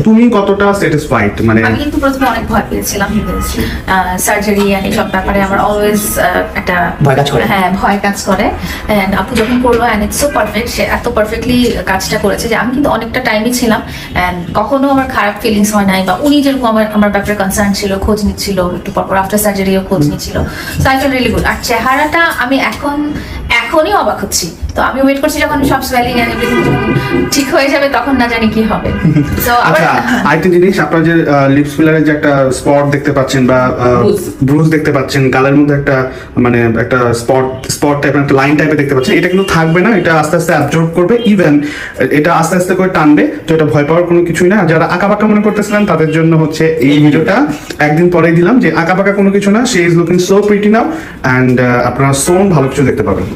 তুমি কতটা স্যাটিসফাইড? মানে আমি কিন্তু প্রথমে অনেক ভয় পেয়েছিলাম সার্জারি এন্ড সব ব্যাপারে আমার অলওয়েজ একটা ভয় কাজ করে। হ্যাঁ ভয় কাজ করে। এন্ড আপু যখন করলো এন্ড ইটস সো পারফেক্ট, সে এত পারফেক্টলি কাজটা করেছে যে আমি কিন্তু অনেকটা টাইমই ছিলাম এন্ড কখনো আমার খারাপ ফিলিংস হয় নাই, বা উনি যেরকম আমার ব্যাপারে কনসার্ন ছিল, খোঁজ নিচ্ছিল, একটু পর আফটার সার্জারিও খোঁজ নিচ্ছিল। So I feel really good. আর চেহারাটা আমি এখনই অবাক হচ্ছি, তো আমি ওয়েট করছি যখন সব সোয়েলিং এন্ড এভরিথিং ঠিক হয়ে যাবে তখন না জানি কি হবে। তো আচ্ছা, আরেকটা জিনিস, আপনার যে লিপস ফিলারের যে একটা স্পট দেখতে পাচ্ছেন বা ব্রুজ দেখতে পাচ্ছেন, গালের মধ্যে একটা মানে একটা স্পট টাইপের একটা লাইন টাইপের দেখতে পাচ্ছেন, এটা কিন্তু থাকবে না, এটা আস্তে আস্তে অ্যাবজর্ব করবে, ইভেন এটা আস্তে আস্তে করে টানবে। তো এটা ভয় পাওয়ার কোনো কিছুই না। যারা আঁকাবাঁকা মনে করতেছিলেন তাদের জন্য হচ্ছে এই ভিডিওটা, একদিন পরেই দিলাম যে আঁকাবাঁকা কোনো কিছু না, সে is looking so pretty now, and আপনারা সোন ভালো কিছু দেখতে পাবেন।